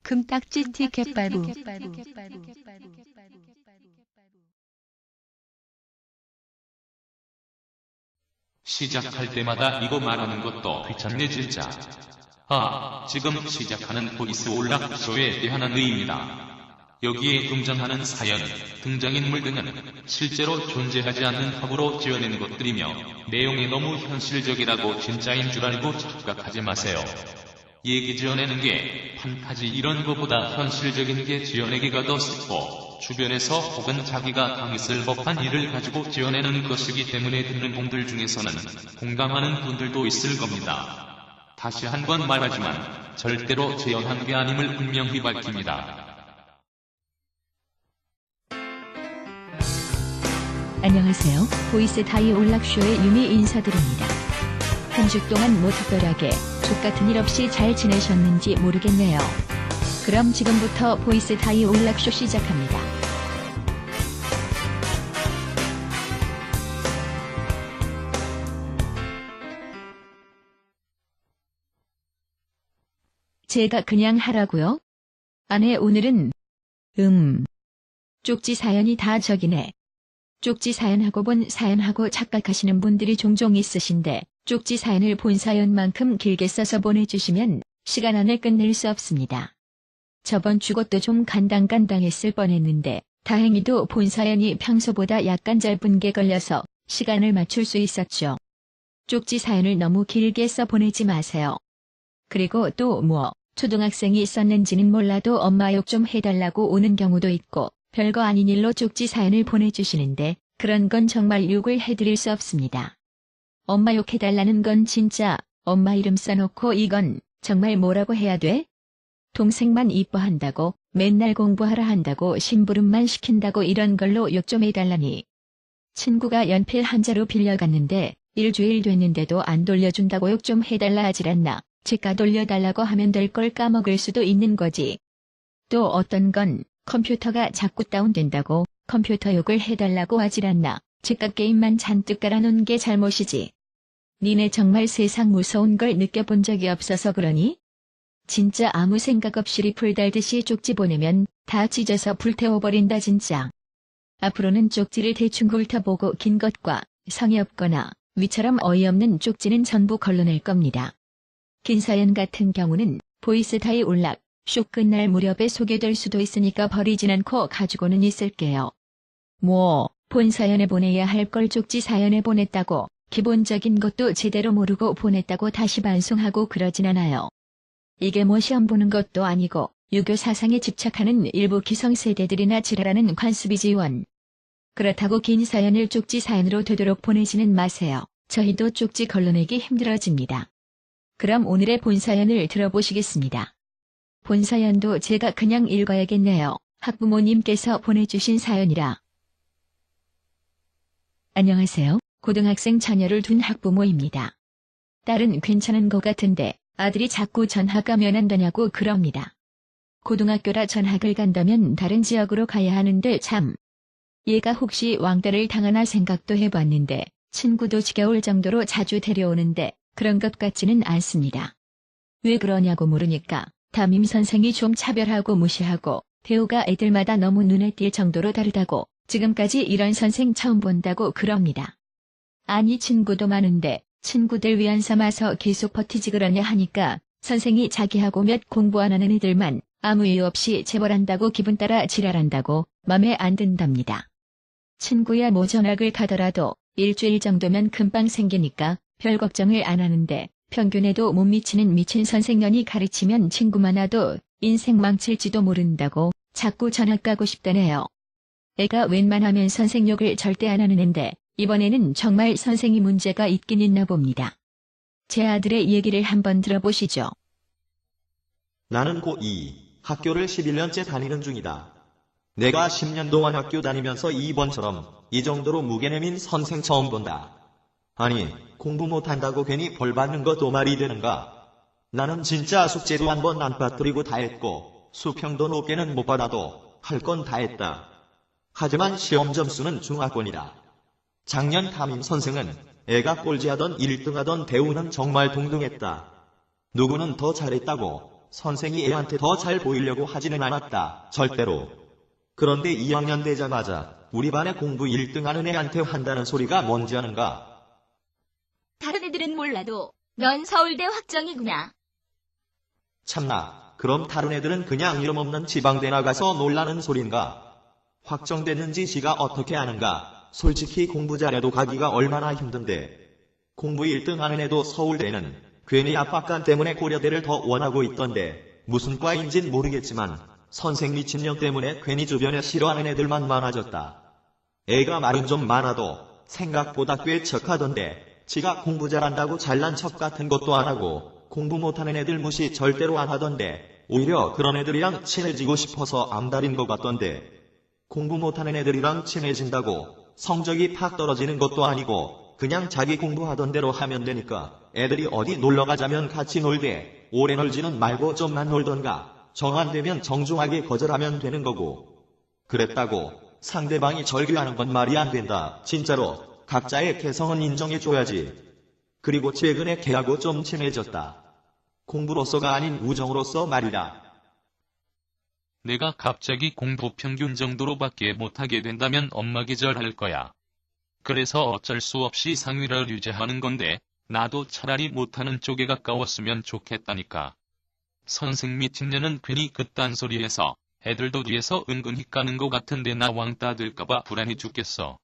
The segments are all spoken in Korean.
금딱지 티켓발부. 시작할 때마다 이거 말하는 것도 귀찮네 진짜. 지금 시작하는 보이스 올락쇼에 대한 의의입니다. 여기에 등장하는 사연, 등장인물 등은 실제로 존재하지 않는 합으로 지어낸 것들이며 내용이 너무 현실적이라고 진짜인 줄 알고 착각하지 마세요. 얘기 지어내는 게 판타지 이런 거보다 현실적인 게 지어내기가 더 쉽고 주변에서 혹은 자기가 당했을 법한 일을 가지고 지어내는 것이기 때문에 듣는 분들 중에서는 공감하는 분들도 있을 겁니다. 다시 한 번 말하지만 절대로 재현한 게 아님을 분명히 밝힙니다. 안녕하세요. 보이스 다이 올락쇼의 유미 인사드립니다. 한 주 동안 뭐 특별하게 족같은 일 없이 잘 지내셨는지 모르겠네요. 그럼 지금부터 보이스 다이 올락쇼 시작합니다. 제가 그냥 하라고요? 아네, 오늘은 쪽지 사연이 다 저기네. 쪽지 사연하고 본 사연하고 착각하시는 분들이 종종 있으신데 쪽지 사연을 본 사연만큼 길게 써서 보내주시면 시간 안에 끝낼 수 없습니다. 저번 주 것도 좀 간당간당했을 뻔했는데 다행히도 본 사연이 평소보다 약간 짧은 게 걸려서 시간을 맞출 수 있었죠. 쪽지 사연을 너무 길게 써 보내지 마세요. 그리고 또 초등학생이 썼는지는 몰라도 엄마 욕 좀 해달라고 오는 경우도 있고 별거 아닌 일로 쪽지 사연을 보내주시는데 그런 건 정말 욕을 해드릴 수 없습니다. 엄마 욕해달라는 건 진짜 엄마 이름 써놓고 이건 정말 뭐라고 해야 돼? 동생만 이뻐한다고 맨날 공부하라 한다고 심부름만 시킨다고 이런 걸로 욕 좀 해달라니. 친구가 연필 한자로 빌려갔는데 일주일 됐는데도 안 돌려준다고 욕 좀 해달라 하질 않나. 제가 돌려달라고 하면 될 걸 까먹을 수도 있는 거지. 또 어떤 건 컴퓨터가 자꾸 다운된다고 컴퓨터 욕을 해달라고 하질 않나. 제가 게임만 잔뜩 깔아놓은 게 잘못이지. 니네 정말 세상 무서운 걸 느껴본 적이 없어서 그러니? 진짜 아무 생각 없이 리플 달듯이 쪽지 보내면 다 찢어서 불태워버린다 진짜. 앞으로는 쪽지를 대충 훑어보고 긴 것과 성의 없거나 위처럼 어이없는 쪽지는 전부 걸러낼 겁니다. 긴 사연 같은 경우는 보이스 다이 올락 쇼 끝날 무렵에 소개될 수도 있으니까 버리진 않고 가지고는 있을게요. 본 사연에 보내야 할 걸 쪽지 사연에 보냈다고 기본적인 것도 제대로 모르고 보냈다고 다시 반송하고 그러진 않아요. 이게 시험 보는 것도 아니고 유교 사상에 집착하는 일부 기성세대들이나 지랄하는 관습이지원. 그렇다고 긴 사연을 쪽지 사연으로 되도록 보내지는 마세요. 저희도 쪽지 걸러내기 힘들어집니다. 그럼 오늘의 본 사연을 들어보시겠습니다. 본 사연도 제가 그냥 읽어야겠네요. 학부모님께서 보내주신 사연이라. 안녕하세요. 고등학생 자녀를 둔 학부모입니다. 딸은 괜찮은 것 같은데 아들이 자꾸 전학 가면 안 되냐고 그럽니다. 고등학교라 전학을 간다면 다른 지역으로 가야 하는데 참. 얘가 혹시 왕따를 당하나 생각도 해봤는데 친구도 지겨울 정도로 자주 데려오는데 그런 것 같지는 않습니다. 왜 그러냐고 물으니까 담임 선생이 좀 차별하고 무시하고 대우가 애들마다 너무 눈에 띌 정도로 다르다고 지금까지 이런 선생 처음 본다고 그럽니다. 아니 친구도 많은데 친구들 위안 삼아서 계속 버티지 그러냐 하니까 선생이 자기하고 몇 공부 안 하는 애들만 아무 이유 없이 체벌한다고 기분 따라 지랄한다고 맘에 안 든답니다. 친구야 전학을 가더라도 일주일 정도면 금방 생기니까 별 걱정을 안 하는데 평균에도 못 미치는 미친 선생년이 가르치면 친구 많아도 인생 망칠지도 모른다고 자꾸 전학 가고 싶다네요. 애가 웬만하면 선생 욕을 절대 안 하는 앤데 이번에는 정말 선생이 문제가 있긴 있나 봅니다. 제 아들의 얘기를 한번 들어보시죠. 나는 고2 학교를 11년째 다니는 중이다. 내가 10년 동안 학교 다니면서 이번처럼 이 정도로 무게 내민 선생 처음 본다. 아니, 공부 못한다고 괜히 벌 받는 것도 말이 되는가? 나는 진짜 숙제도 한 번 안 빠뜨리고 다 했고 수평도 높게는 못 받아도 할 건 다 했다. 하지만 시험 점수는 중하권이다. 작년 담임 선생은 애가 꼴찌하던 1등하던 대우는 정말 동등했다. 누구는 더 잘했다고 선생이 애한테 더 잘 보이려고 하지는 않았다. 절대로. 그런데 2학년 되자마자 우리 반에 공부 1등 하는 애한테 한다는 소리가 뭔지 아는가? 다른 애들은 몰라도 넌 서울대 확정이구나. 참나, 그럼 다른 애들은 그냥 이름 없는 지방대 나가서 놀라는 소린가? 확정됐는지 지가 어떻게 아는가? 솔직히 공부 잘해도 가기가 얼마나 힘든데. 공부 1등 하는 애도 서울대는 괜히 압박감 때문에 고려대를 더 원하고 있던데 무슨 과인진 모르겠지만 선생 미친년 때문에 괜히 주변에 싫어하는 애들만 많아졌다. 애가 말은 좀 많아도 생각보다 꽤 척하던데 지가 공부 잘한다고 잘난 척 같은 것도 안 하고 공부 못하는 애들 무시 절대로 안 하던데 오히려 그런 애들이랑 친해지고 싶어서 암달인 것 같던데 공부 못하는 애들이랑 친해진다고 성적이 팍 떨어지는 것도 아니고 그냥 자기 공부하던 대로 하면 되니까 애들이 어디 놀러가자면 같이 놀되 오래 놀지는 말고 좀만 놀던가 정 안 되면 정중하게 거절하면 되는 거고 그랬다고 상대방이 절규하는 건 말이 안 된다. 진짜로 각자의 개성은 인정해줘야지. 그리고 최근에 걔하고 좀 친해졌다. 공부로서가 아닌 우정으로서 말이다. 내가 갑자기 공부 평균 정도로밖에 못하게 된다면 엄마 기절할 거야. 그래서 어쩔 수 없이 상위를 유지하는 건데 나도 차라리 못하는 쪽에 가까웠으면 좋겠다니까. 선생 미친년은 괜히 그딴 소리해서 애들도 뒤에서 은근히 까는 것 같은데 나 왕따 될까봐 불안해 죽겠어.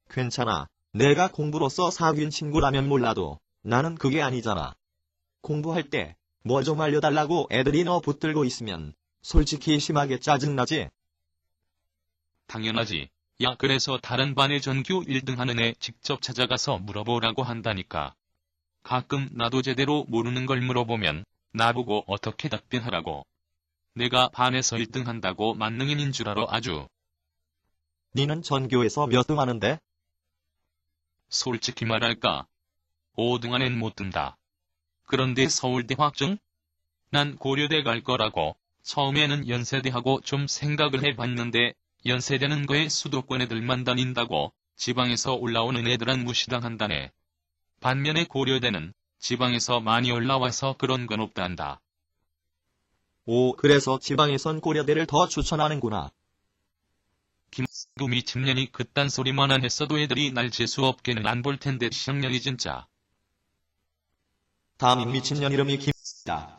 괜찮아. 내가 공부로서 사귄 친구라면 몰라도 나는 그게 아니잖아. 공부할 때 뭐 좀 알려달라고 애들이 너 붙들고 있으면 솔직히 심하게 짜증나지? 당연하지. 야, 그래서 다른 반의 전교 1등 하는 애 직접 찾아가서 물어보라고 한다니까. 가끔 나도 제대로 모르는 걸 물어보면 나보고 어떻게 답변하라고. 내가 반에서 1등 한다고 만능인인 줄 알아 아주. 니는 전교에서 몇 등 하는데? 솔직히 말할까? 5등 안엔 못 든다. 그런데 서울대 확정? 난 고려대 갈 거라고 처음에는 연세대하고 좀 생각을 해봤는데 연세대는 거의 수도권 애들만 다닌다고 지방에서 올라오는 애들은 무시당한다네. 반면에 고려대는 지방에서 많이 올라와서 그런 건 없단다. 오, 그래서 지방에선 고려대를 더 추천하는구나. 김구 미친년이 그딴 소리만 안 했어도 애들이 날 재수없게는 안 볼 텐데 시학년이 진짜. 다음 미친년 이름이 김다.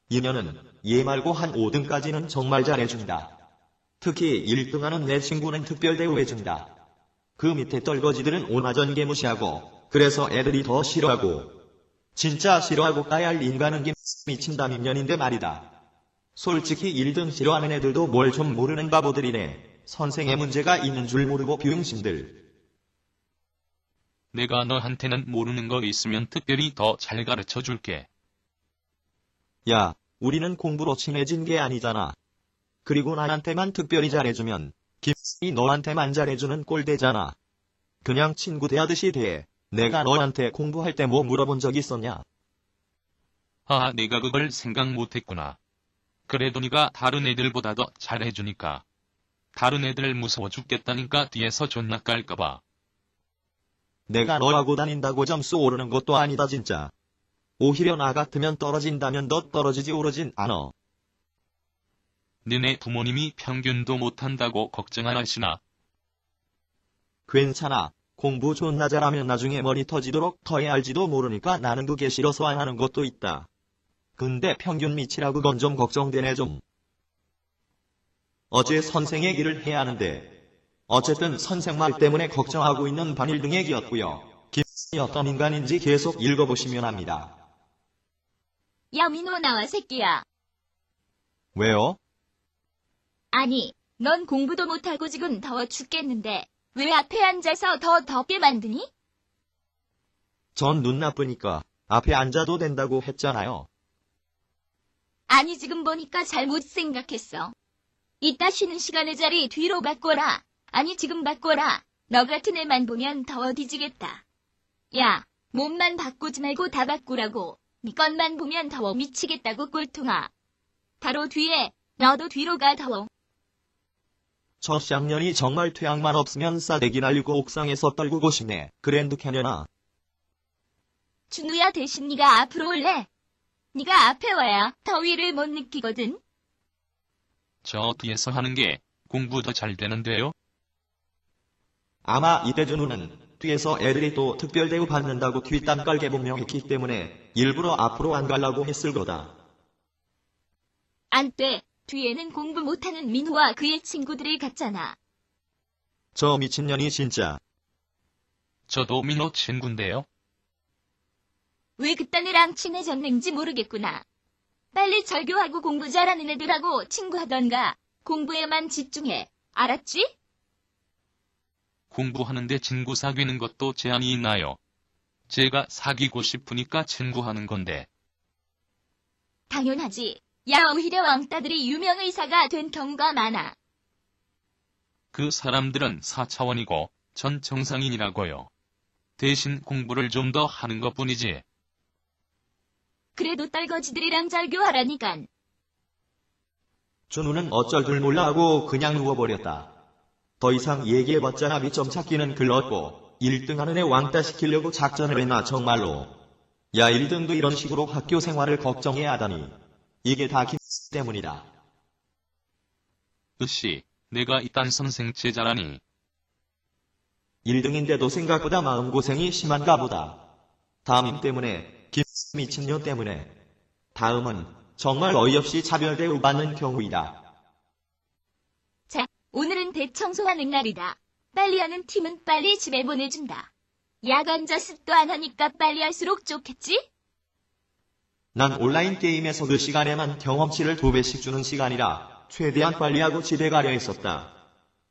이년은 얘 말고 한 5등까지는 정말 잘해준다. 특히 1등하는 내 친구는 특별 대우해준다. 그 밑에 떨거지들은 오나전개 무시하고 그래서 애들이 더 싫어하고 진짜 싫어하고 까야 할 인간은 미친다 민년인데 말이다. 솔직히 1등 싫어하는 애들도 뭘 좀 모르는 바보들이네. 선생의 문제가 있는 줄 모르고 비응신들. 내가 너한테는 모르는 거 있으면 특별히 더 잘 가르쳐 줄게. 야, 우리는 공부로 친해진 게 아니잖아. 그리고 나한테만 특별히 잘해주면 김이 너한테만 잘해주는 꼴 되잖아. 그냥 친구 대하듯이 대. 내가 너한테 공부할 때 뭐 물어본 적 있었냐? 아, 내가 그걸 생각 못했구나. 그래도 네가 다른 애들보다 더 잘해주니까. 다른 애들 무서워 죽겠다니까 뒤에서 존나 깔까봐. 내가 너하고 다닌다고 점수 오르는 것도 아니다 진짜. 오히려 나 같으면 떨어진다면 너 떨어지지 오르진 않어. 너네 부모님이 평균도 못한다고 걱정 안 하시나? 괜찮아. 공부 존나 잘하면 나중에 머리 터지도록 더 해야 할지도 모르니까 나는 그게 싫어서 안 하는 것도 있다. 근데 평균 미치라 그건 좀 걱정되네 좀. 어제 선생 얘기를 해야 하는데 어쨌든 선생 말 때문에 걱정하고 있는 반 1등 얘기였고요. 김이 어떤 인간인지 계속 읽어보시면 합니다. 야 민호 나와 새끼야. 왜요? 아니, 넌 공부도 못하고 지금 더워 죽겠는데 왜 앞에 앉아서 더 덥게 만드니? 전 눈 나쁘니까 앞에 앉아도 된다고 했잖아요. 아니 지금 보니까 잘못 생각했어. 이따 쉬는 시간에 자리 뒤로 바꿔라. 아니 지금 바꿔라. 너 같은 애만 보면 더워 뒤지겠다. 야, 몸만 바꾸지 말고 다 바꾸라고. 네 것만 보면 더워 미치겠다고 꼴통아. 바로 뒤에 너도 뒤로 가 더워. 저 쌍년이 정말 퇴학만 없으면 싸대기 날리고 옥상에서 떨구고 싶네. 그랜드 캐년아. 준우야 대신 네가 앞으로 올래. 네가 앞에 와야 더위를 못 느끼거든. 저 뒤에서 하는 게 공부 더 잘 되는데요? 아마 이때 준우는 뒤에서 애들이 또 특별 대우 받는다고 뒷담 깔게 분명했기 때문에 일부러 앞으로 안 가려고 했을 거다. 안 돼. 뒤에는 공부 못하는 민호와 그의 친구들이 갔잖아. 저 미친년이 진짜. 저도 민호 친구인데요. 왜 그딴 애랑 친해졌는지 모르겠구나. 빨리 절교하고 공부 잘하는 애들하고 친구하던가. 공부에만 집중해. 알았지? 공부하는데 친구 사귀는 것도 제한이 있나요? 제가 사귀고 싶으니까 친구하는 건데. 당연하지. 야, 오히려 왕따들이 유명의사가 된 경우가 많아. 그 사람들은 4차원이고 전 정상인이라고요. 대신 공부를 좀 더 하는 것뿐이지. 그래도 떨거지들이랑 절교하라니깐. 준우는 어쩔 줄 몰라 하고 그냥 누워버렸다. 더 이상 얘기해봤자 합의점 찾기는 글렀고 1등하는 애 왕따 시키려고 작전을 했나 정말로. 야 1등도 이런 식으로 학교 생활을 걱정해야 하다니. 이게 다 김 때문이다. 으씨, 내가 이딴 선생 제자라니. 1등인데도 생각보다 마음고생이 심한가 보다. 다음 때문에 김 미친년 때문에. 다음은 정말 어이없이 차별 대우받는 경우이다. 자, 오늘은 대청소하는 날이다. 빨리 하는 팀은 빨리 집에 보내준다. 야간 자습도 안 하니까 빨리 할수록 좋겠지? 난 온라인 게임에서 그 시간에만 경험치를 2배씩 주는 시간이라 최대한 빨리 하고 집에 가려 했었다.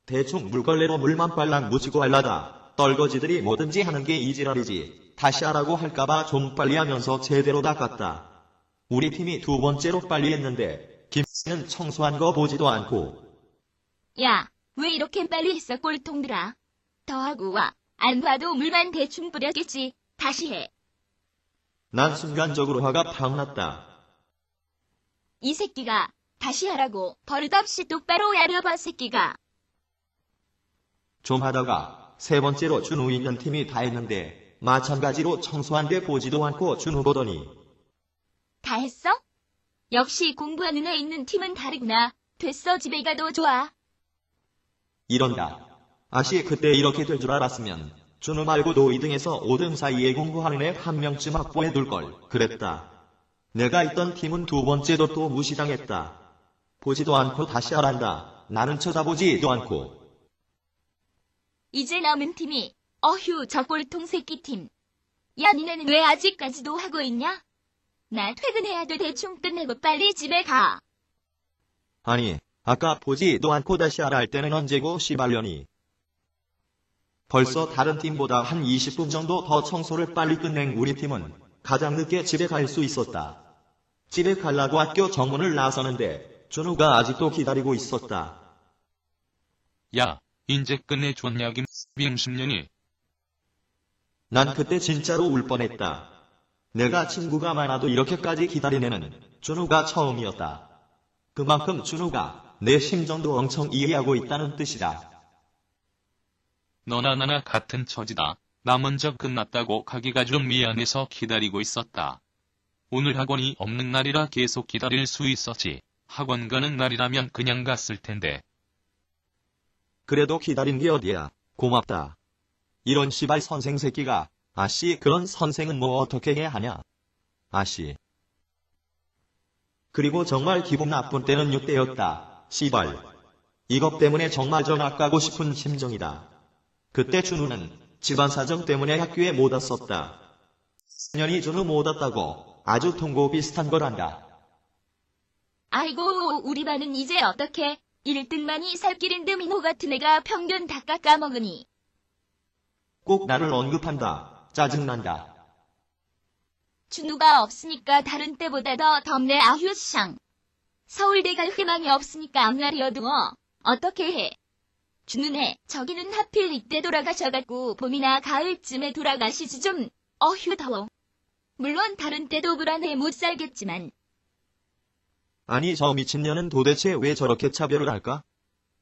대충 물걸레로 물만 빨랑 묻히고 할라다. 떨거지들이 뭐든지 하는 게 이지랄이지. 다시 하라고 할까봐 좀 빨리 하면서 제대로 닦았다. 우리 팀이 2번째로 빨리 했는데 김씨는 청소한 거 보지도 않고. 야, 왜 이렇게 빨리 했어 꼴통들아. 더 하고 와. 안 봐도 물만 대충 뿌렸겠지. 다시 해. 난 순간적으로 화가 팍 났다. 이 새끼가 다시 하라고 버릇없이 똑바로 야려봐 새끼가. 좀 하다가 3번째로 준우 있는 팀이 다 했는데 마찬가지로 청소한데 보지도 않고 준우 보더니. 다 했어? 역시 공부하는 애 있는 팀은 다르구나. 됐어 집에 가도 좋아. 이런다. 아씨 그때 이렇게 될 줄 알았으면 준우 말고도 2등에서 5등 사이에 공부하는 애 한 명쯤 확보해 둘걸 그랬다. 내가 있던 팀은 2번째도 또 무시당했다. 보지도 않고 다시 하란다. 나는 쳐다보지도 않고. 이제 남은 팀이 어휴 저 꼴통 새끼 팀. 야 니네는 왜 아직까지도 하고 있냐? 나 퇴근해야 돼. 대충 끝내고 빨리 집에 가. 아니 아까 보지도 않고 다시 하라 할 때는 언제고 씨발년이. 벌써 다른 팀보다 한 20분 정도 더 청소를 빨리 끝낸 우리 팀은 가장 늦게 집에 갈 수 있었다. 집에 가려고 학교 정문을 나서는데 준우가 아직도 기다리고 있었다. 야, 인제 끝내줬냐 김10년이. 난 그때 진짜로 울 뻔했다. 내가 친구가 많아도 이렇게까지 기다린 애는 준우가 처음이었다. 그만큼 준우가 내 심정도 엄청 이해하고 있다는 뜻이다. 너나 나나 같은 처지다. 나 먼저 끝났다고 가기가 좀 미안해서 기다리고 있었다. 오늘 학원이 없는 날이라 계속 기다릴 수 있었지. 학원 가는 날이라면 그냥 갔을 텐데. 그래도 기다린 게 어디야. 고맙다. 이런 씨발 선생 새끼가. 아씨 그런 선생은 뭐 어떻게 해야 하냐. 아씨. 그리고 정말 기분 나쁜 때는 이때였다. 씨발. 이것 때문에 정말 전학 가고 싶은 심정이다. 그때 준우는 집안 사정 때문에 학교에 못 왔었다. 년이 준우 못 왔다고 아주 통고 비슷한 거란다. 아이고 우리 반은 이제 어떻게 1등만이 살 길인데 민호 같은 애가 평균 다 깎아먹으니. 꼭 나를 언급한다. 짜증난다. 준우가 없으니까 다른 때보다 더 덥네 아휴샹. 서울대 갈 희망이 없으니까 앞날이어도 어떻게 해. 준우네 저기는 하필 이때 돌아가셔갖고 봄이나 가을쯤에 돌아가시지 좀. 어휴 더워. 물론 다른 때도 불안해 못 살겠지만. 아니 저 미친년은 도대체 왜 저렇게 차별을 할까?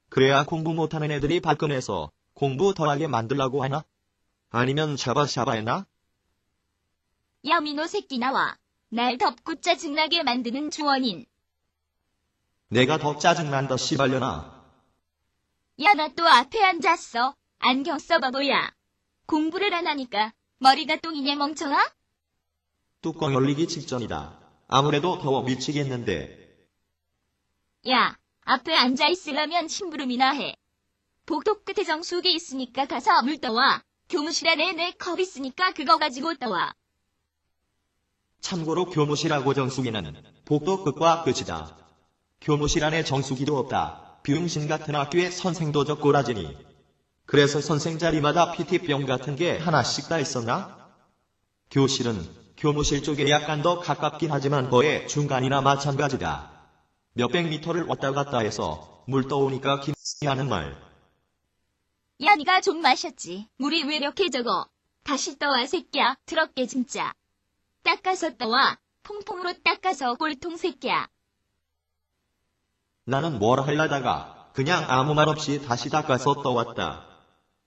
그래야 공부 못하는 애들이 발끈해서 공부 덜하게 만들라고 하나? 아니면 샤바샤바 했나? 야 민호 새끼 나와. 날 덥고 짜증나게 만드는 주원인. 내가 더 짜증난다 씨발려나. 야, 나 또 앞에 앉았어. 안경 써봐 뭐야. 공부를 안 하니까 머리가 똥이냐 멍청아? 뚜껑 열리기 직전이다. 아무래도 더워 미치겠는데. 야, 앞에 앉아있으려면 심부름이나 해. 복도 끝에 정수기 있으니까 가서 물 떠와. 교무실 안에 내 컵 있으니까 그거 가지고 떠와. 참고로 교무실하고 정수기는 복도 끝과 끝이다. 교무실 안에 정수기도 없다. 비응신 같은 학교에 선생도 저 꼬라지니. 그래서 선생 자리마다 PT병 같은 게 하나씩 다 있었나? 교실은 교무실 쪽에 약간 더 가깝긴 하지만 거의 중간이나 마찬가지다. 몇백 미터를 왔다 갔다 해서 물 떠오니까 김씨 하는 말. 야, 니가 좀 마셨지. 물이 왜 이렇게 적어? 다시 떠와 새끼야. 더럽게 진짜. 닦아서 떠와. 퐁퐁으로 닦아서 꼴통 새끼야. 나는 뭘 하려다가 그냥 아무 말 없이 다시 닦아서 떠왔다.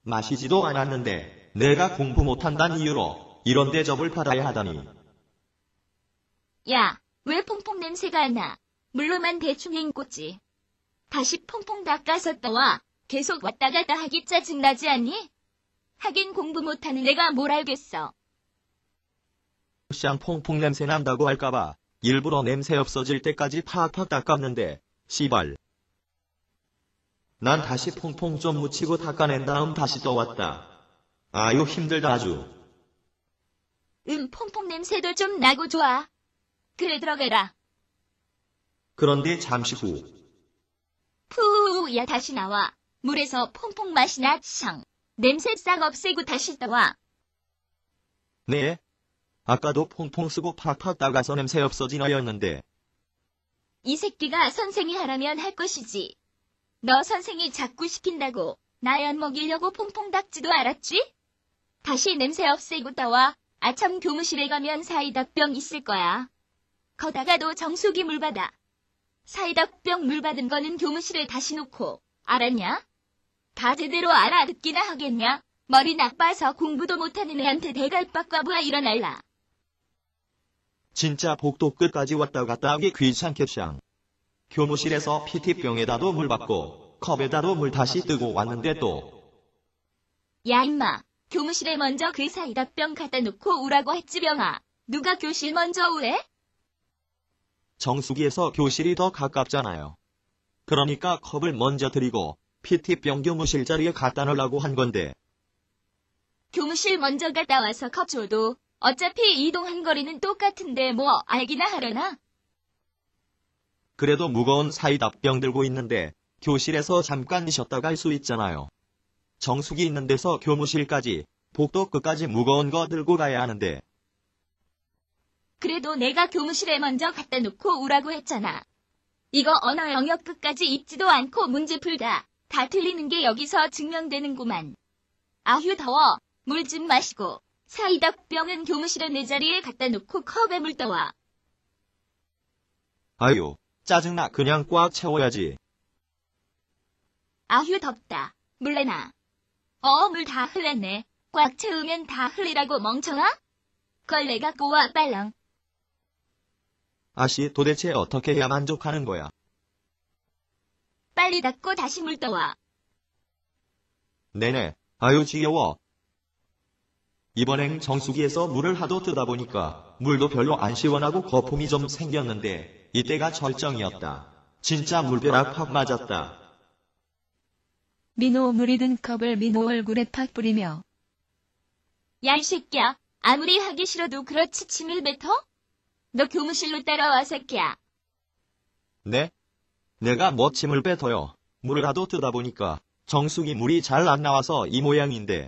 마시지도 않았는데 내가 공부 못한다는 이유로 이런 대접을 받아야 하다니. 야, 왜 퐁퐁 냄새가 안 나? 물로만 대충 헹궜지. 다시 퐁퐁 닦아서 떠와. 계속 왔다 갔다 하기 짜증나지 않니? 하긴 공부 못하는 애가 뭘 알겠어. 샹 퐁퐁 냄새 난다고 할까봐 일부러 냄새 없어질 때까지 팍팍 닦았는데 씨발. 난 다시 퐁퐁 좀 묻히고 닦아낸 다음 다시 떠왔다. 아유 힘들다 아주. 퐁퐁 냄새도 좀 나고 좋아. 그래 들어가라. 그런데 잠시 후. 푸, 야 다시 나와. 물에서 퐁퐁 맛이 나, 샹. 냄새 싹 없애고 다시 떠와. 네? 아까도 퐁퐁 쓰고 팍팍 닦아서 냄새 없어지나였는데. 이 새끼가 선생이 하라면 할 것이지. 너 선생이 자꾸 시킨다고 나 엿먹이려고 퐁퐁 닦지도 않았지? 다시 냄새 없애고 떠와. 아참 교무실에 가면 사이다병 있을 거야. 거다가도 정수기 물 받아. 사이다병 물 받은 거는 교무실에 다시 놓고. 알았냐? 다 제대로 알아듣기나 하겠냐? 머리 나빠서 공부도 못하는 애한테 대갈박과부하 일어날라. 진짜 복도 끝까지 왔다 갔다 하기 귀찮게 샹. 교무실에서 PT병에다도 물 받고 컵에다도 물 다시 뜨고 왔는데 또. 야 임마, 교무실에 먼저 그 사이다병 갖다 놓고 오라고 했지 병아. 누가 교실 먼저 오래? 정수기에서 교실이 더 가깝잖아요. 그러니까 컵을 먼저 드리고 PT병 교무실 자리에 갖다 놓으려고 한 건데. 교무실 먼저 갔다 와서 컵 줘도 어차피 이동한 거리는 똑같은데 뭐 알기나 하려나? 그래도 무거운 사이다병 들고 있는데 교실에서 잠깐 쉬었다 갈 수 있잖아요. 정수기 있는 데서 교무실까지 복도 끝까지 무거운 거 들고 가야 하는데. 그래도 내가 교무실에 먼저 갖다 놓고 오라고 했잖아. 이거 언어 영역 끝까지 읽지도 않고 문제 풀다. 다 틀리는 게 여기서 증명되는구만. 아휴 더워. 물 좀 마시고. 사이다병은 교무실에 내 자리에 갖다 놓고 컵에 물 떠와. 아유, 짜증나. 그냥 꽉 채워야지. 아휴 덥다. 물 내놔. 물 다 흘렸네. 꽉 채우면 다 흘리라고 멍청아? 걸레 갖고 와 빨랑. 아씨 도대체 어떻게 해야 만족하는 거야? 빨리 닦고 다시 물 떠와. 네네. 아유 지겨워. 이번엔 정수기에서 물을 하도 뜨다 보니까 물도 별로 안 시원하고 거품이 좀 생겼는데 이때가 절정이었다. 진짜 물벼락 팍 맞았다. 민호 물이 든 컵을 민호 얼굴에 팍 뿌리며. 야 이 새끼야. 아무리 하기 싫어도 그렇지 침을 뱉어? 너 교무실로 따라와 새끼야. 네? 내가 뭐 침을 뱉어요. 물을 하도 뜨다 보니까 정수기 물이 잘 안 나와서 이 모양인데.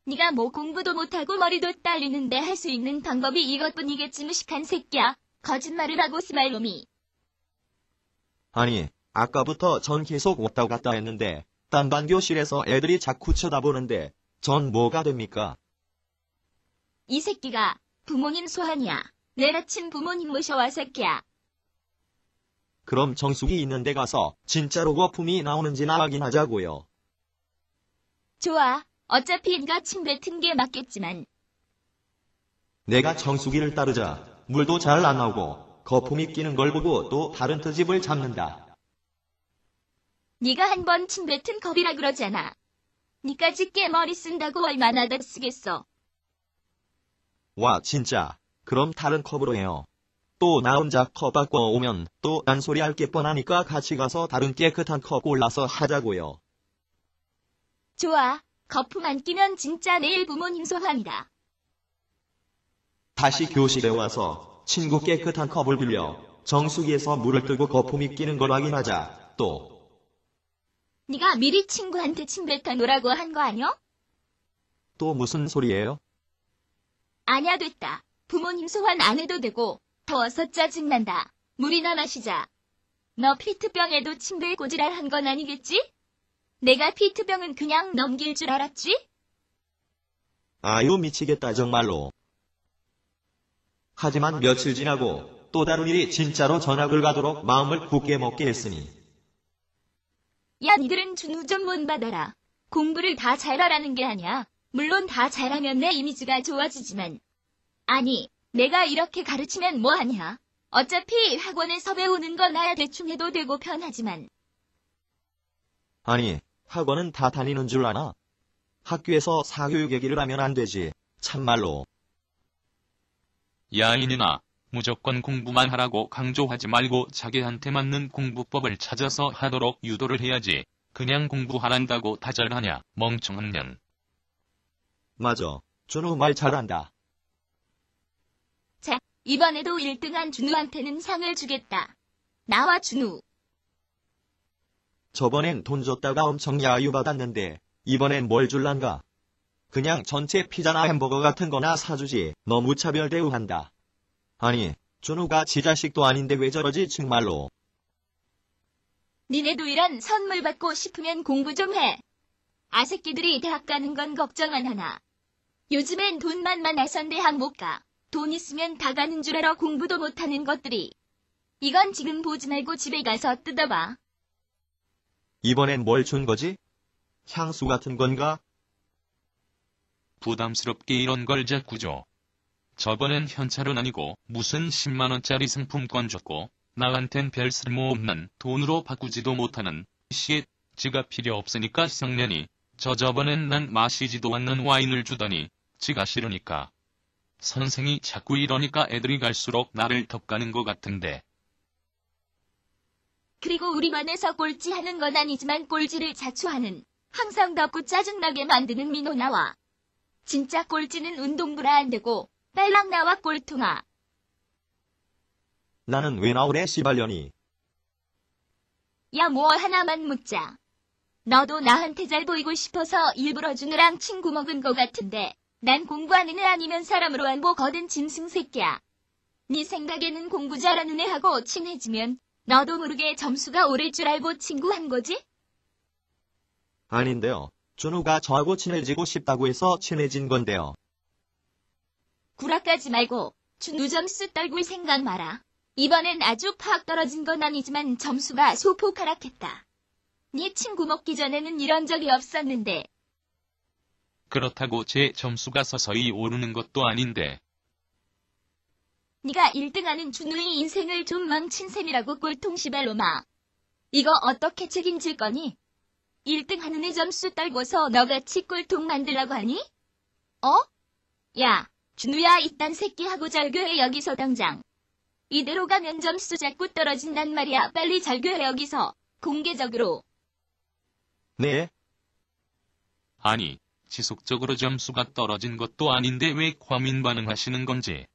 네가 뭐 공부도 못하고 머리도 딸리는데 할 수 있는 방법이 이것뿐이겠지 무식한 새끼야. 거짓말을 하고 스말놈이. 아니, 아까부터 전 계속 왔다 갔다 했는데 딴 반 교실에서 애들이 자꾸 쳐다보는데 전 뭐가 됩니까? 이 새끼가 부모님 소환이야. 내일 아침 부모님 모셔와 새끼야. 그럼 정수기 있는 데 가서 진짜로 거품이 나오는지나 확인하자고요. 좋아. 어차피 인가 침 뱉은 게 맞겠지만. 내가 정수기를 따르자 물도 잘 안 나오고 거품이 끼는 걸 보고 또 다른 트집을 잡는다. 네가 한 번 침뱉은 겁이라 그러잖아. 니까지 꽤 머리 쓴다고 얼마나 더 쓰겠어. 와 진짜. 그럼 다른 컵으로 해요. 또 나 혼자 컵 바꿔 오면 또 딴소리 할 게 뻔하니까 같이 가서 다른 깨끗한 컵 골라서 하자고요. 좋아. 거품 안 끼면 진짜 내일 부모님 소환이다. 다시 교실에 와서 친구 깨끗한 컵을 빌려 정수기에서 물을 뜨고 거품이 끼는 걸 확인하자. 또 네가 미리 친구한테 침뱉어 놓으라고 한 거 아니야? 또 무슨 소리예요? 아냐 됐다. 부모님 소환 안 해도 되고 더워서 짜증난다. 물이나 마시자. 너 피트병에도 침뱉 고지랄 한 건 아니겠지? 내가 피트병은 그냥 넘길 줄 알았지? 아유 미치겠다 정말로. 하지만 며칠 지나고 또 다른 일이 진짜로 전학을 가도록 마음을 굳게 먹게 했으니. 야 니들은 준우 좀 본받아라. 공부를 다 잘하라는 게 아니야. 물론 다 잘하면 내 이미지가 좋아지지만. 아니, 내가 이렇게 가르치면 뭐하냐. 어차피 학원에서 배우는 거 나야 대충 해도 되고 편하지만. 아니 학원은 다 다니는 줄 아나? 학교에서 사교육 얘기를 하면 안 되지. 참말로. 야 이년아, 무조건 공부만 하라고 강조하지 말고 자기한테 맞는 공부법을 찾아서 하도록 유도를 해야지. 그냥 공부하란다고 다 잘하냐, 멍청한 년. 맞아. 준우 말 잘한다. 자, 이번에도 1등한 준우한테는 상을 주겠다. 나와 준우. 저번엔 돈 줬다가 엄청 야유받았는데 이번엔 뭘 줄란가? 그냥 전체 피자나 햄버거 같은 거나 사주지. 너 무차별 대우한다. 아니, 준우가 지 자식도 아닌데 왜 저러지 정말로. 니네도 이런 선물 받고 싶으면 공부 좀 해. 아새끼들이 대학 가는 건 걱정 안 하나. 요즘엔 돈만 많아선 대학 못 가. 돈 있으면 다 가는 줄 알아 공부도 못하는 것들이. 이건 지금 보지 말고 집에 가서 뜯어봐. 이번엔 뭘 준 거지? 향수 같은 건가? 부담스럽게 이런 걸 자꾸 줘. 저번엔 현찰은 아니고 무슨 10만원짜리 상품권 줬고 나한텐 별 쓸모없는 돈으로 바꾸지도 못하는 시에 지가 필요 없으니까 성년이 저번엔 난 마시지도 않는 와인을 주더니 지가 싫으니까. 선생이 자꾸 이러니까 애들이 갈수록 나를 덕가는 것 같은데. 그리고 우리 반에서 꼴찌하는 건 아니지만 꼴찌를 자초하는, 항상 덥고 짜증나게 만드는 민호 나와. 진짜 꼴찌는 운동부라 안 되고 빨랑 나와 꼴통아. 나는 왜 나오래 씨발년이. 야 뭐 하나만 묻자. 너도 나한테 잘 보이고 싶어서 일부러 준우랑 친구 먹은 거 같은데 난 공부하는 애 아니면 사람으로 안 보거든 짐승 새끼야. 네 생각에는 공부 잘하는 애하고 친해지면 너도 모르게 점수가 오를 줄 알고 친구한 거지? 아닌데요. 준우가 저하고 친해지고 싶다고 해서 친해진 건데요. 구라까지 말고 준우 점수 떨굴 생각 마라. 이번엔 아주 팍 떨어진 건 아니지만 점수가 소폭 하락했다. 네 친구 먹기 전에는 이런 적이 없었는데. 그렇다고 제 점수가 서서히 오르는 것도 아닌데. 네가 1등하는 준우의 인생을 좀 망친 셈이라고 꼴통시발로마. 이거 어떻게 책임질 거니? 1등하는 애 점수 떨고서 너같이 꼴통 만들라고 하니? 어? 야, 준우야 이딴 새끼하고 절교해 여기서 당장. 이대로 가면 점수 자꾸 떨어진단 말이야. 빨리 절교해 여기서. 공개적으로. 네? 아니, 지속적으로 점수가 떨어진 것도 아닌데 왜 과민 반응하시는 건지.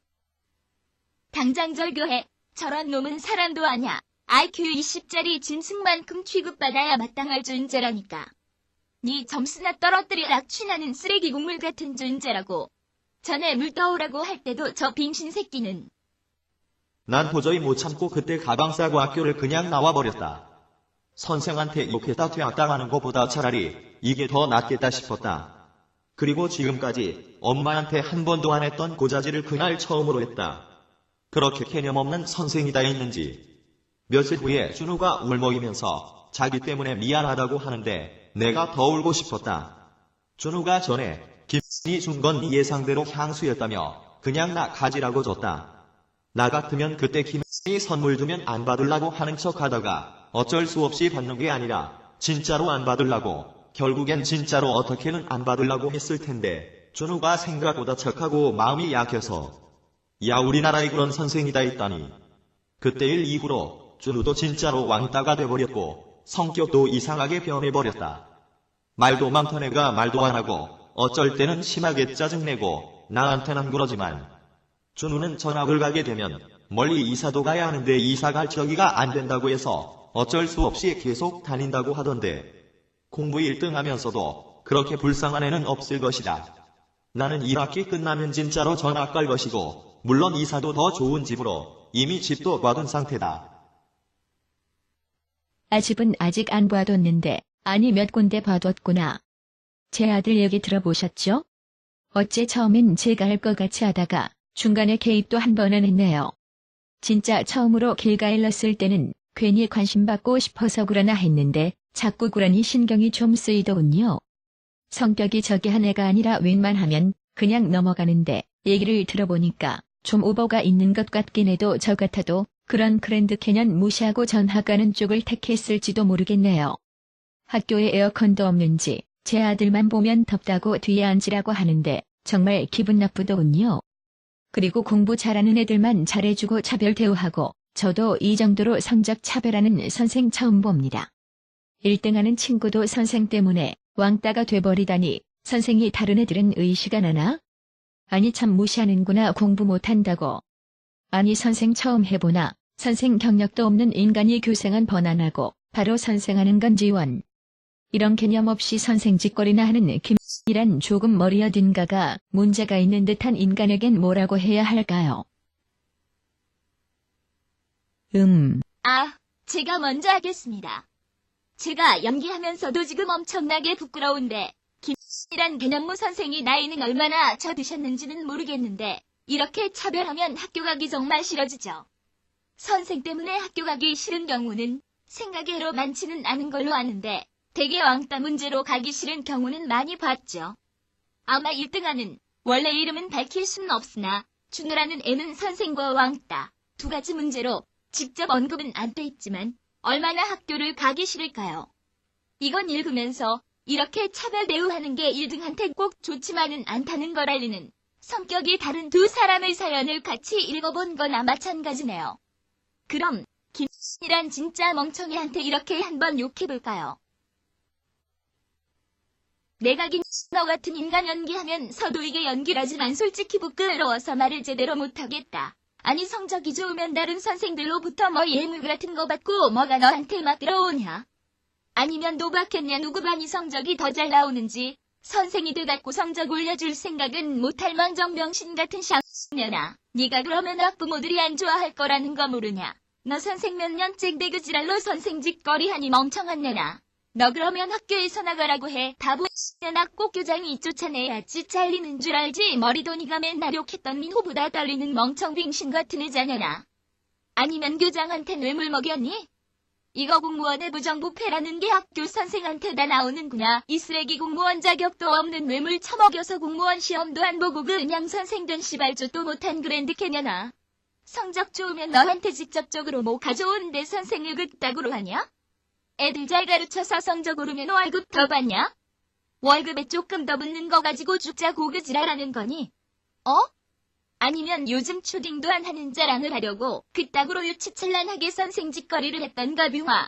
당장 절교해. 저런 놈은 사람도 아냐. IQ 20짜리 짐승만큼 취급받아야 마땅할 존재라니까. 네 점수나 떨어뜨릴 악취나는 쓰레기 국물 같은 존재라고. 전에 물 떠오라고 할 때도 저 빙신 새끼는. 난 도저히 못 참고 그때 가방 싸고 학교를 그냥 나와버렸다. 선생한테 욕했다 퇴학당하는 것보다 차라리 이게 더 낫겠다 싶었다. 그리고 지금까지 엄마한테 한 번도 안 했던 고자질을 그날 처음으로 했다. 그렇게 개념 없는 선생이다 했는지. 며칠 후에 준우가 울먹이면서 자기 때문에 미안하다고 하는데 내가 더 울고 싶었다. 준우가 전에 김이 준 건 예상대로 향수였다며 그냥 나 가지라고 줬다. 나 같으면 그때 김이 선물 주면 안 받으려고 하는 척 하다가 어쩔 수 없이 받는 게 아니라 진짜로 안 받으려고, 결국엔 진짜로 어떻게는 안 받으려고 했을 텐데 준우가 생각보다 착하고 마음이 약해서. 야, 우리나라에 그런 선생이다 있다니. 그때 일 이후로 준우도 진짜로 왕따가 돼버렸고 성격도 이상하게 변해버렸다. 말도 많던 애가 말도 안 하고 어쩔 때는 심하게 짜증내고 나한테는 그러지만 준우는 전학을 가게 되면 멀리 이사도 가야 하는데 이사 갈 저기가 안 된다고 해서 어쩔 수 없이 계속 다닌다고 하던데 공부 1등 하면서도 그렇게 불쌍한 애는 없을 것이다. 나는 1학기 끝나면 진짜로 전학 갈 것이고 물론 이사도 더 좋은 집으로 이미 집도 봐둔 상태다. 집은 아직 안 봐뒀는데 아니 몇 군데 봐뒀구나. 제 아들 얘기 들어보셨죠? 어째 처음엔 제가 할 것 같이 하다가 중간에 개입도 한 번은 했네요. 진짜 처음으로 길가 일렀을 때는 괜히 관심 받고 싶어서 그러나 했는데 자꾸 그러니 신경이 좀 쓰이더군요. 성격이 저기 한 애가 아니라 웬만하면 그냥 넘어가는데 얘기를 들어보니까 좀 오버가 있는 것 같긴 해도 저 같아도 그런 그랜드 캐년 무시하고 전학 가는 쪽을 택했을지도 모르겠네요. 학교에 에어컨도 없는지 제 아들만 보면 덥다고 뒤에 앉으라고 하는데 정말 기분 나쁘더군요. 그리고 공부 잘하는 애들만 잘해주고 차별 대우하고 저도 이 정도로 성적 차별하는 선생 처음 봅니다. 1등하는 친구도 선생 때문에 왕따가 돼버리다니 선생이 다른 애들은 의시가 나나? 아니 참 무시하는구나 공부 못한다고. 아니 선생 처음 해보나 선생 경력도 없는 인간이 교생은 번안하고 바로 선생하는 건 지원. 이런 개념 없이 선생 짓거리나 하는 김이란 조금 머리어딘가가 문제가 있는 듯한 인간에겐 뭐라고 해야 할까요? 제가 먼저 하겠습니다. 제가 연기하면서도 지금 엄청나게 부끄러운데 김이란 개념무 선생이 나이는 얼마나 저 드셨는지는 모르겠는데 이렇게 차별하면 학교 가기 정말 싫어지죠. 선생 때문에 학교 가기 싫은 경우는 생각외로 많지는 않은 걸로 아는데 대개 왕따 문제로 가기 싫은 경우는 많이 봤죠. 아마 1등하는 원래 이름은 밝힐 수는 없으나 준우라는 애는 선생과 왕따 두 가지 문제로 직접 언급은 안 돼 있지만 얼마나 학교를 가기 싫을까요? 이건 읽으면서 이렇게 차별 대우하는 게 1등한테 꼭 좋지만은 않다는 걸 알리는 성격이 다른 두 사람의 사연을 같이 읽어본 거나 마찬가지네요. 그럼 김이란 진짜 멍청이한테 이렇게 한번 욕해볼까요? 내가 너 같은 인간 연기하면 서도이게 연기라지만 솔직히 부끄러워서 말을 제대로 못하겠다. 아니 성적이 좋으면 다른 선생들로부터 뭐 예물 같은 거 받고 뭐가 너한테 막 들어오냐? 아니면 노박했냐 누구 반이 성적이 더 잘 나오는지 선생이 돼갖고 성적 올려줄 생각은 못할 망정 병신 같은 샹년아. 네가 그러면 학부모들이 안 좋아할 거라는 거 모르냐? 너 선생 몇 년째 대그 지랄로 선생 짓거리 하니 멍청한 년아. 너 그러면 학교에서 나가라고 해. 다부년아 꼭 교장이 쫓아내야지 잘리는 줄 알지. 머리도 네가 맨날 욕했던 민호보다 떨리는 멍청 빙신 같은 애자년아. 아니면 교장한테 뇌물 먹였니? 이거 공무원의 부정부패라는 게 학교 선생한테 다 나오는구나. 이 쓰레기 공무원 자격도 없는 뇌물 처먹여서 공무원 시험도 안 보고 그냥 선생 된 시발조도 못한 그랜드 캐년아. 성적 좋으면 너한테 직접적으로 뭐 가져오는데 선생을 그따구로 하냐? 애들 잘 가르쳐서 성적 오르면 월급 더 받냐? 월급에 조금 더 붙는 거 가지고 죽자 고그지랄하는 거니? 아니면 요즘 초딩도 안 하는 자랑을 하려고 그따구로 유치찬란하게 선생 짓거리를 했던가 뷰화.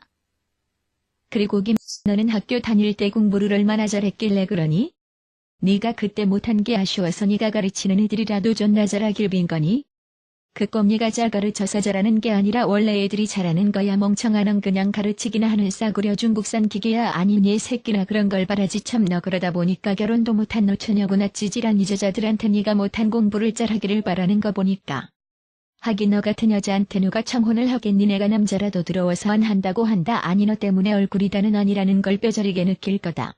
그리고 너는 학교 다닐 때 공부를 얼마나 잘했길래 그러니? 네가 그때 못한 게 아쉬워서 네가 가르치는 애들이라도 존나 잘하길 빈 거니? 그 꼼니가 잘 가르쳐서 잘하는 게 아니라 원래 애들이 잘하는 거야. 멍청한 넌 그냥 가르치기나 하는 싸구려 중국산 기계야. 아니니 새끼나 그런 걸 바라지. 참 너 그러다 보니까 결혼도 못한 노처녀구나. 찌질한 이 여자들한테 네가 못한 공부를 잘하기를 바라는 거 보니까. 하긴 너 같은 여자한테 누가 청혼을 하겠니. 내가 남자라도 들어와서 안 한다고 한다. 아니 너 때문에 얼굴이 다는 아니라는 걸 뼈저리게 느낄 거다.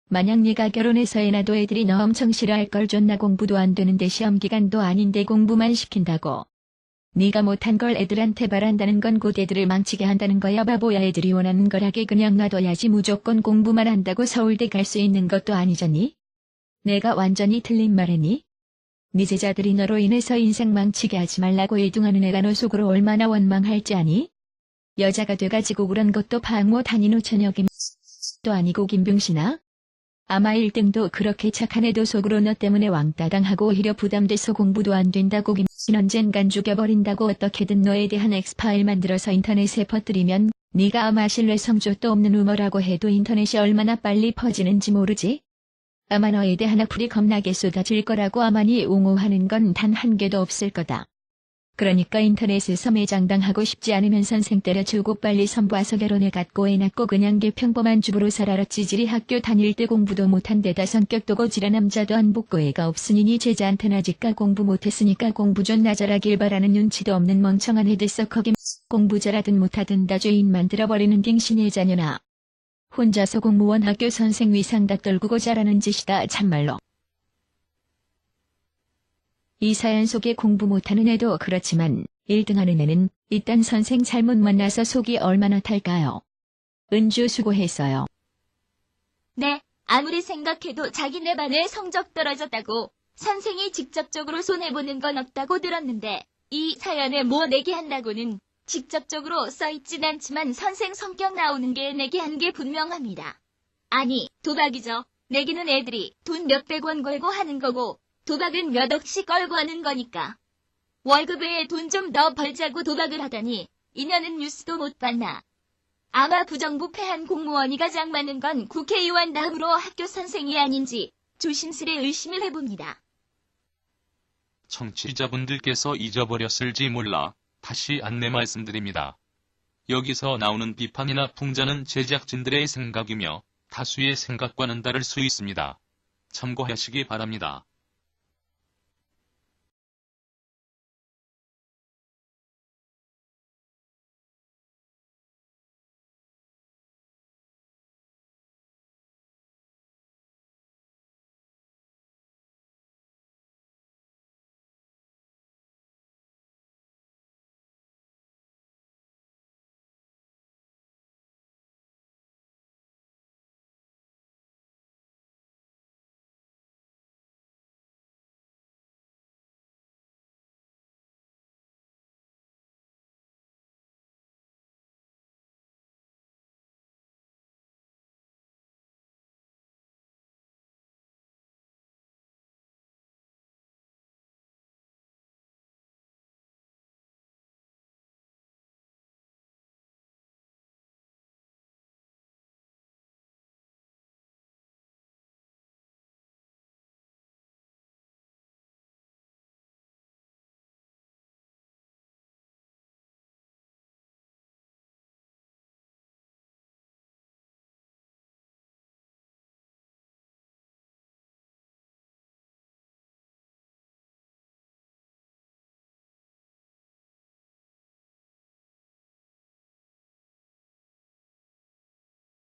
만약 네가 결혼해서 애 낳아도 애들이 너 엄청 싫어할 걸. 존나 공부도 안 되는데 시험 기간도 아닌데 공부만 시킨다고. 네가 못한 걸 애들한테 바란다는 건 곧 애들을 망치게 한다는 거야. 바보야. 애들이 원하는 걸 하게 그냥 놔둬야지. 무조건 공부만 한다고 서울대 갈 수 있는 것도 아니잖니? 내가 완전히 틀린 말했니? 네 제자들이 너로 인해서 인생 망치게 하지 말라고 일둥하는 애가 너 속으로 얼마나 원망할지 아니? 여자가 돼가지고 그런 것도 파악 못하니 노처녀김 또 아니고 김병신아? 아마 1등도 그렇게 착한 애도 속으로 너 때문에 왕따 당하고 오히려 부담돼서 공부도 안 된다고 김병신 언젠간 죽여버린다고 어떻게든 너에 대한 엑스파일 만들어서 인터넷에 퍼뜨리면 네가 아마 신뢰 성적도 없는 우머라고 해도 인터넷이 얼마나 빨리 퍼지는지 모르지? 아마 너에 대한 악플이 겁나게 쏟아질 거라고 아마니 옹호하는 건 단 한 개도 없을 거다. 그러니까 인터넷에서 매장당하고 싶지 않으면 선생 때려치우고 빨리 선부와서 결혼해 갖고 애 낳고 그냥 개 평범한 주부로 살아라. 찌질이 학교 다닐 때 공부도 못한 데다 성격도 고지란 남자도 안 붙고 애가 없으니 네 제자한테나 지가 공부 못했으니까 공부 좀 나잘하길 바라는 눈치도 없는 멍청한 애들 썩하게 공부 잘하든 못하든 다 죄인 만들어버리는 갱신의 자녀나. 혼자서 공무원 학교 선생 위상다 떨구고 잘하는 짓이다 참말로. 이 사연 속에 공부 못하는 애도 그렇지만 1등하는 애는 이딴 선생 잘못 만나서 속이 얼마나 탈까요? 은주 수고했어요. 네, 아무리 생각해도 자기네 반에 성적 떨어졌다고 선생이 직접적으로 손해보는 건 없다고 들었는데 이 사연에 뭐 내게 한다고는 직접적으로 써있진 않지만 선생 성격 나오는 게 내게 한 게 분명합니다. 아니, 도박이죠. 내기는 애들이 돈 몇백 원 걸고 하는 거고 도박은 몇 억씩 걸고 하는 거니까. 월급 외에 돈 좀 더 벌자고 도박을 하다니 이년은 뉴스도 못 봤나. 아마 부정부패한 공무원이 가장 많은 건 국회의원 다음으로 학교 선생이 아닌지 조심스레 의심을 해봅니다. 청취자분들께서 잊어버렸을지 몰라 다시 안내 말씀드립니다. 여기서 나오는 비판이나 풍자는 제작진들의 생각이며 다수의 생각과는 다를 수 있습니다. 참고하시기 바랍니다.